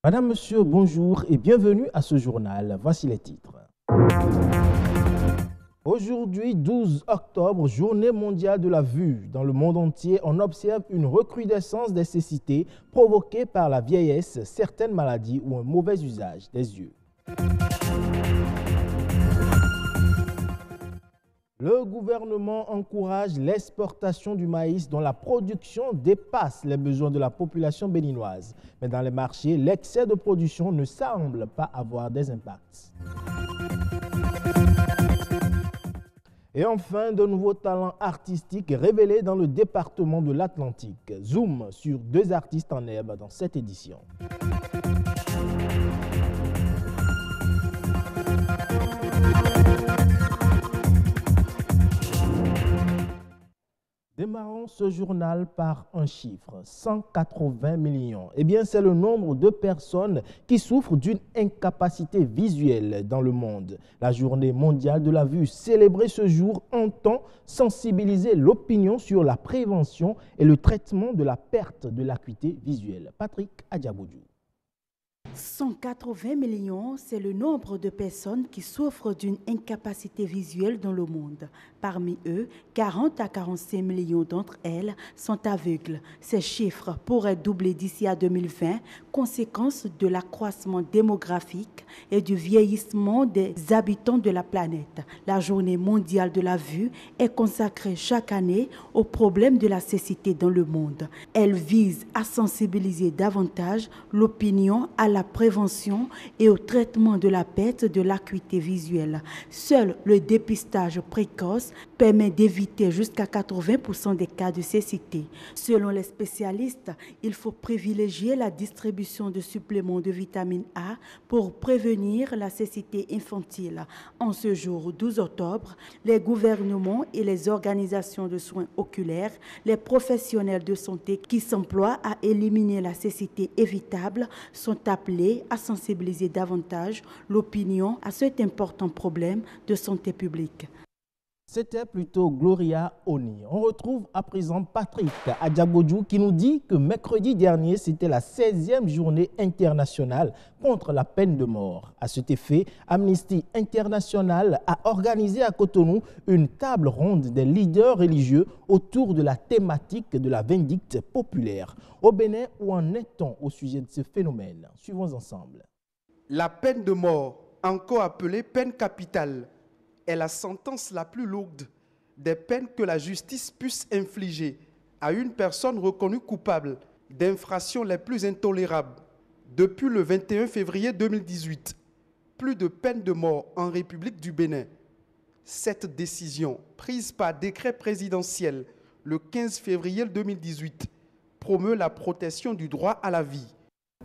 Madame, Monsieur, bonjour et bienvenue à ce journal. Voici les titres. Aujourd'hui, 12 octobre, journée mondiale de la vue. Dans le monde entier, on observe une recrudescence des cécités provoquée par la vieillesse, certaines maladies ou un mauvais usage des yeux. Le gouvernement encourage l'exportation du maïs dont la production dépasse les besoins de la population béninoise. Mais dans les marchés, l'excès de production ne semble pas avoir des impacts. Et enfin, de nouveaux talents artistiques révélés dans le département de l'Atlantique. Zoom sur 2 artistes en herbe dans cette édition. Démarrons ce journal par un chiffre, 180 millions. Eh bien, c'est le nombre de personnes qui souffrent d'une incapacité visuelle dans le monde. La journée mondiale de la vue célébrée ce jour entend sensibiliser l'opinion sur la prévention et le traitement de la perte de l'acuité visuelle. Patrick Adjaboudjou. 180 millions, c'est le nombre de personnes qui souffrent d'une incapacité visuelle dans le monde. Parmi eux, 40 à 45 millions d'entre elles sont aveugles. Ces chiffres pourraient doubler d'ici à 2020, conséquence de l'accroissement démographique et du vieillissement des habitants de la planète. La journée mondiale de la vue est consacrée chaque année au problème de la cécité dans le monde. Elle vise à sensibiliser davantage l'opinion à la prévention et au traitement de la perte de l'acuité visuelle. Seul le dépistage précoce permet d'éviter jusqu'à 80% des cas de cécité. Selon les spécialistes, il faut privilégier la distribution de suppléments de vitamine A pour prévenir la cécité infantile. En ce jour 12 octobre, les gouvernements et les organisations de soins oculaires, les professionnels de santé qui s'emploient à éliminer la cécité évitable sont appelés à sensibiliser davantage l'opinion à cet important problème de santé publique. C'était plutôt Gloria Oni. On retrouve à présent Patrick Adjaboudjou qui nous dit que mercredi dernier, c'était la 16e journée internationale contre la peine de mort. À cet effet, Amnesty International a organisé à Cotonou une table ronde des leaders religieux autour de la thématique de la vindicte populaire. Au Bénin, où en est-on au sujet de ce phénomène? Suivons ensemble. La peine de mort, encore appelée peine capitale, est la sentence la plus lourde des peines que la justice puisse infliger à une personne reconnue coupable d'infractions les plus intolérables. Depuis le 21 février 2018, plus de peine de mort en République du Bénin. Cette décision, prise par décret présidentiel le 15 février 2018, promeut la protection du droit à la vie.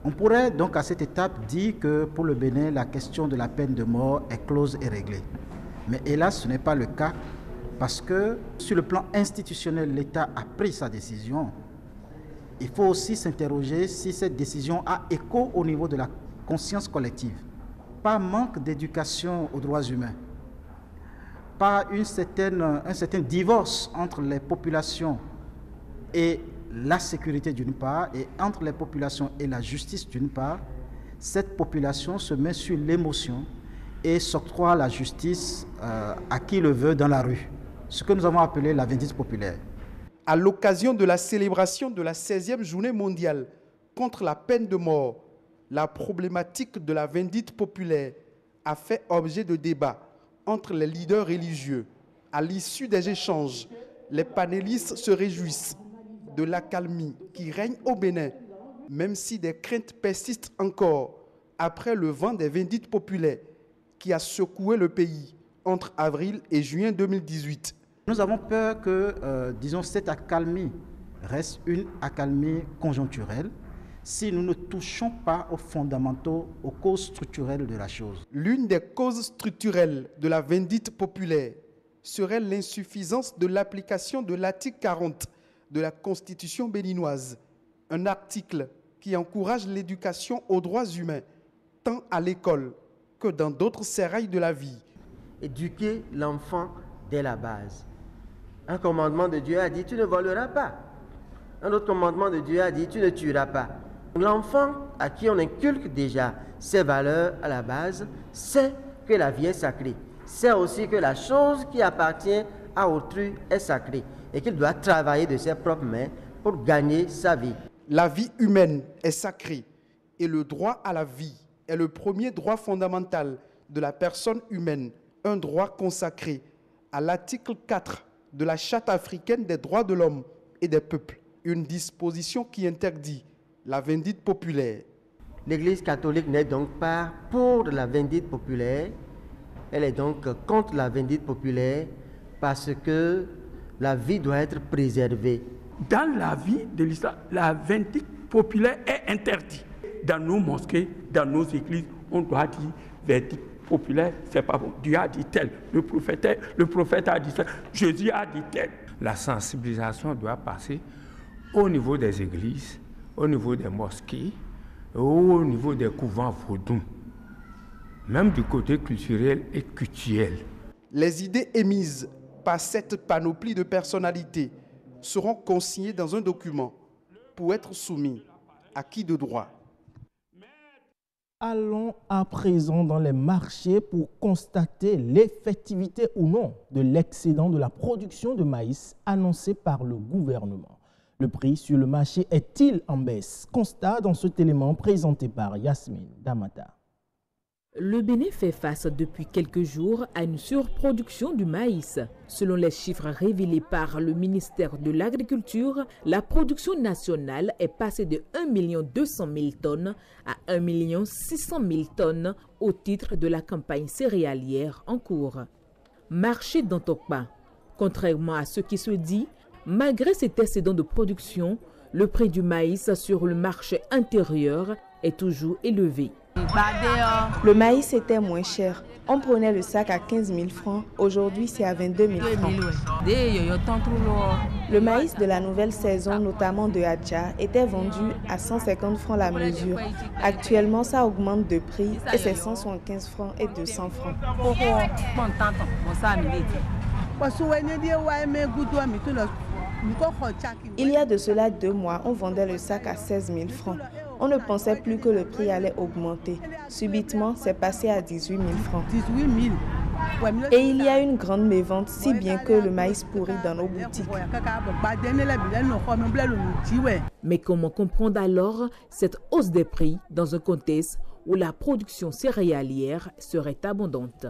On pourrait donc à cette étape dire que pour le Bénin, la question de la peine de mort est close et réglée. Mais hélas, ce n'est pas le cas parce que sur le plan institutionnel, l'État a pris sa décision. Il faut aussi s'interroger si cette décision a écho au niveau de la conscience collective. Pas manque d'éducation aux droits humains, pas un certain divorce entre les populations et la sécurité d'une part et entre les populations et la justice d'une part. Cette population se met sur l'émotion et s'octroie la justice à qui le veut dans la rue, ce que nous avons appelé la vindicte populaire. À l'occasion de la célébration de la 16e journée mondiale contre la peine de mort, la problématique de la vindicte populaire a fait objet de débats entre les leaders religieux. À l'issue des échanges, les panélistes se réjouissent de l'accalmie qui règne au Bénin, même si des craintes persistent encore après le vent des vindictes populaires qui a secoué le pays entre avril et juin 2018. Nous avons peur que, cette accalmie reste une accalmie conjoncturelle si nous ne touchons pas aux fondamentaux, aux causes structurelles de la chose. L'une des causes structurelles de la vindicte populaire serait l'insuffisance de l'application de l'article 40 de la Constitution béninoise, un article qui encourage l'éducation aux droits humains, tant à l'école que dans d'autres sérails de la vie. Éduquer l'enfant dès la base. Un commandement de Dieu a dit « tu ne voleras pas ». Un autre commandement de Dieu a dit « tu ne tueras pas ». L'enfant à qui on inculque déjà ces valeurs à la base sait que la vie est sacrée. Sait aussi que la chose qui appartient à autrui est sacrée et qu'il doit travailler de ses propres mains pour gagner sa vie. La vie humaine est sacrée et le droit à la vie est le premier droit fondamental de la personne humaine, un droit consacré à l'article 4 de la Charte africaine des droits de l'homme et des peuples, une disposition qui interdit la vindicte populaire. L'Église catholique n'est donc pas pour la vindicte populaire, elle est donc contre la vindicte populaire parce que la vie doit être préservée. Dans la vie de l'islam, la vindicte populaire est interdite. Dans nos mosquées, dans nos églises, on doit dire vindicte populaire, c'est pas bon. Dieu a dit tel, le prophète a dit tel, Jésus a dit tel. La sensibilisation doit passer au niveau des églises, au niveau des mosquées, au niveau des couvents vaudous, même du côté culturel et cultuel. Les idées émises par cette panoplie de personnalités seront consignées dans un document pour être soumis à qui de droit. Allons à présent dans les marchés pour constater l'effectivité ou non de l'excédent de la production de maïs annoncé par le gouvernement. Le prix sur le marché est-il en baisse? Constat dans cet élément présenté par Yasmine Damata. Le Bénin fait face depuis quelques jours à une surproduction du maïs. Selon les chiffres révélés par le ministère de l'Agriculture, la production nationale est passée de 1 200 000 tonnes à 1 600 000 tonnes au titre de la campagne céréalière en cours. Marché d'Antokpa. Contrairement à ce qui se dit, malgré cet excédent de production, le prix du maïs sur le marché intérieur est toujours élevé. Le maïs était moins cher. On prenait le sac à 15 000 francs. Aujourd'hui, c'est à 22 000 francs. Le maïs de la nouvelle saison, notamment de Hadja, était vendu à 150 francs la mesure. Actuellement, ça augmente de prix et c'est 175 francs et 200 francs. Il y a de cela 2 mois, on vendait le sac à 16 000 francs. On ne pensait plus que le prix allait augmenter. Subitement, c'est passé à 18 000 francs. Et il y a une grande mévente, si bien que le maïs pourrit dans nos boutiques. Mais comment comprendre alors cette hausse des prix dans un contexte où la production céréalière serait abondante?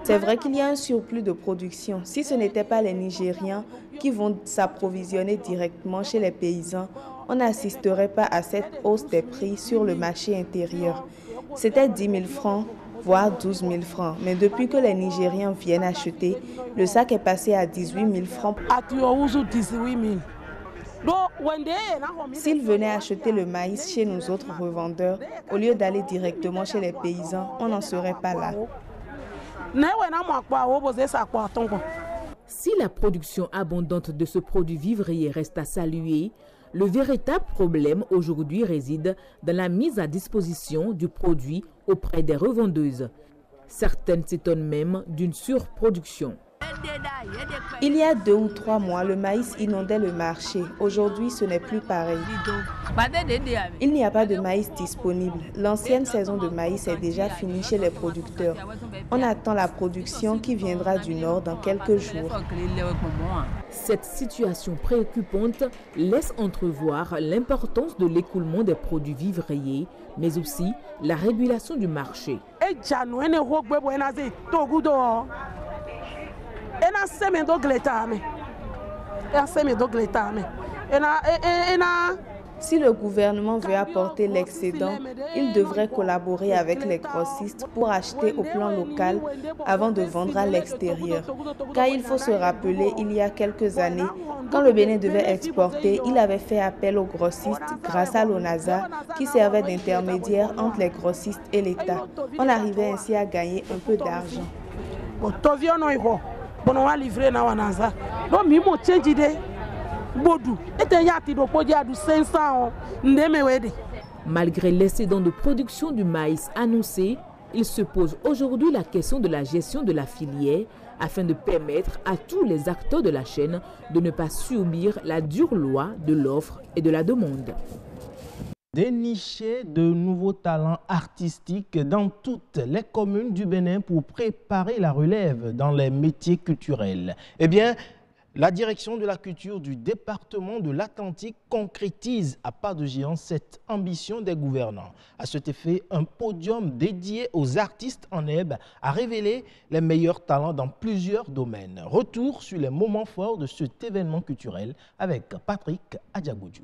C'est vrai qu'il y a un surplus de production. Si ce n'était pas les Nigérians qui vont s'approvisionner directement chez les paysans, on n'assisterait pas à cette hausse des prix sur le marché intérieur. C'était 10 000 francs, voire 12 000 francs. Mais depuis que les Nigérians viennent acheter, le sac est passé à 18 000 francs. S'ils venaient acheter le maïs chez nous autres revendeurs, au lieu d'aller directement chez les paysans, on n'en serait pas là. Si la production abondante de ce produit vivrier reste à saluer, le véritable problème aujourd'hui réside dans la mise à disposition du produit auprès des revendeuses. Certaines s'étonnent même d'une surproduction. Il y a 2 ou 3 mois, le maïs inondait le marché. Aujourd'hui, ce n'est plus pareil. Il n'y a pas de maïs disponible. L'ancienne saison de maïs est déjà finie chez les producteurs. On attend la production qui viendra du nord dans quelques jours. Cette situation préoccupante laisse entrevoir l'importance de l'écoulement des produits vivriers, mais aussi la régulation du marché. Si le gouvernement veut apporter l'excédent, il devrait collaborer avec les grossistes pour acheter au plan local avant de vendre à l'extérieur. Car il faut se rappeler, il y a quelques années, quand le Bénin devait exporter, il avait fait appel aux grossistes grâce à l'ONASA qui servait d'intermédiaire entre les grossistes et l'État. On arrivait ainsi à gagner un peu d'argent. Malgré l'excédent de production du maïs annoncé, Il se pose aujourd'hui la question de la gestion de la filière afin de permettre à tous les acteurs de la chaîne de ne pas subir la dure loi de l'offre et de la demande. Dénicher de nouveaux talents artistiques dans toutes les communes du Bénin pour préparer la relève dans les métiers culturels. Eh bien, la direction de la culture du département de l'Atlantique concrétise à pas de géant cette ambition des gouvernants. À cet effet, un podium dédié aux artistes en herbe a révélé les meilleurs talents dans plusieurs domaines. Retour sur les moments forts de cet événement culturel avec Patrick Adjagoudjou.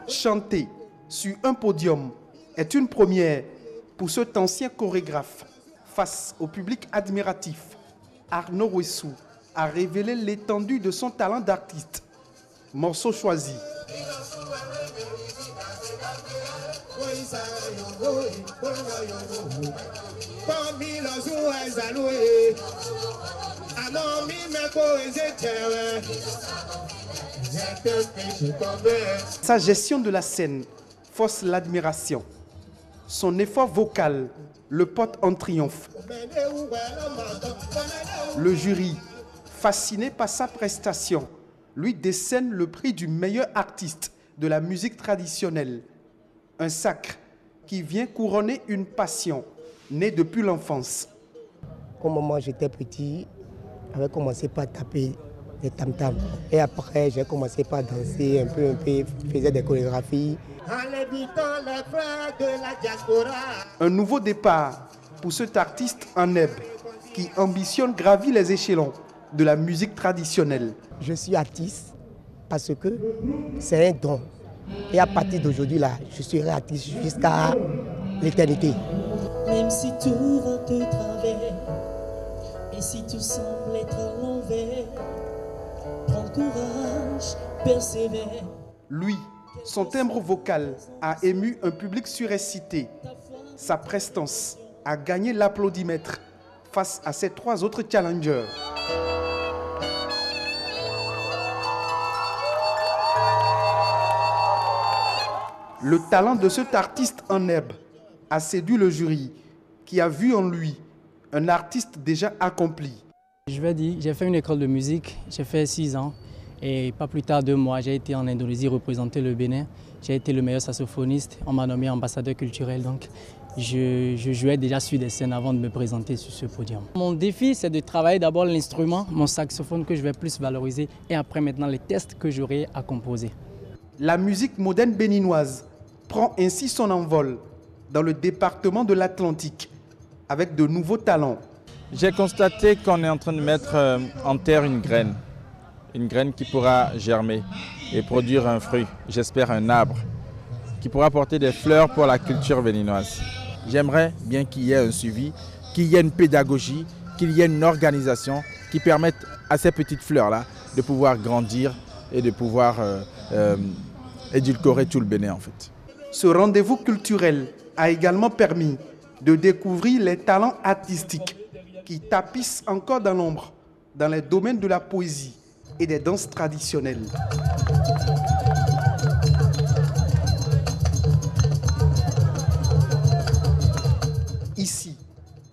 Chanter sur un podium est une première pour cet ancien chorégraphe. Face au public admiratif, Arnaud Ouessou a révélé l'étendue de son talent d'artiste. Morceau choisi. Sa gestion de la scène force l'admiration. Son effort vocal le porte en triomphe. Le jury, fasciné par sa prestation, lui décerne le prix du meilleur artiste de la musique traditionnelle. Un sacre qui vient couronner une passion née depuis l'enfance. Au moment où j'étais petit, j'avais commencé par taper des tam-tams. Et après, j'ai commencé par danser un peu, faisais des chorégraphies. Un nouveau départ pour cet artiste en herbe qui ambitionne gravir les échelons de la musique traditionnelle. Je suis artiste parce que c'est un don. Et à partir d'aujourd'hui, là, je serai artiste jusqu'à l'éternité. Même si tout va de travers, et si tout semble être à l'envers, prends courage, persévère. Lui, son timbre vocal a ému un public surexcité. Sa prestance a gagné l'applaudimètre face à ses trois autres challengers. Le talent de cet artiste en herbe a séduit le jury qui a vu en lui un artiste déjà accompli. Je vais dire, j'ai fait une école de musique, j'ai fait 6 ans et pas plus tard 2 mois, j'ai été en Indonésie représenter le Bénin. J'ai été le meilleur saxophoniste, on m'a nommé ambassadeur culturel, donc je jouais déjà sur des scènes avant de me présenter sur ce podium. Mon défi, c'est de travailler d'abord l'instrument, mon saxophone que je vais plus valoriser et après maintenant les textes que j'aurai à composer. La musique moderne béninoise prend ainsi son envol dans le département de l'Atlantique avec de nouveaux talents. J'ai constaté qu'on est en train de mettre en terre une graine qui pourra germer et produire un fruit, j'espère un arbre, qui pourra porter des fleurs pour la culture béninoise. J'aimerais bien qu'il y ait un suivi, qu'il y ait une pédagogie, qu'il y ait une organisation qui permette à ces petites fleurs-là de pouvoir grandir et de pouvoir édulcorer tout le Bénin en fait. Ce rendez-vous culturel a également permis de découvrir les talents artistiques qui tapissent encore dans l'ombre dans les domaines de la poésie et des danses traditionnelles. Ici,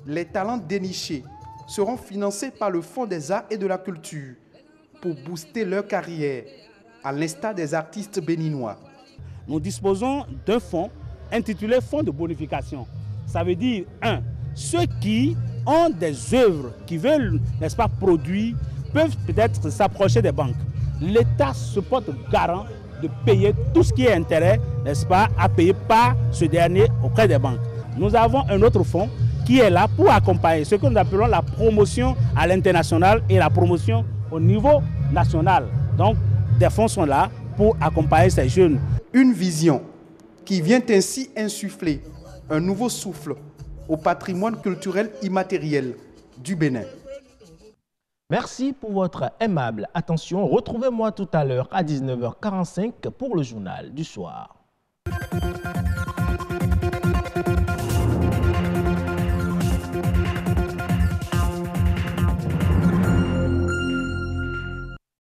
les talents dénichés seront financés par le Fonds des arts et de la culture pour booster leur carrière, à l'instar des artistes béninois. Nous disposons d'un fonds intitulé Fonds de bonification. Ça veut dire, ceux qui ont des œuvres qui veulent, n'est-ce pas, produire, peuvent peut-être s'approcher des banques. L'État se porte garant de payer tout ce qui est intérêt, n'est-ce pas, à payer par ce dernier auprès des banques. Nous avons un autre fonds qui est là pour accompagner ce que nous appelons la promotion à l'international et la promotion au niveau national. Donc, des fonds sont là pour accompagner ces jeunes. Une vision qui vient ainsi insuffler un nouveau souffle au patrimoine culturel immatériel du Bénin. Merci pour votre aimable attention. Retrouvez-moi tout à l'heure à 19h45 pour le journal du soir.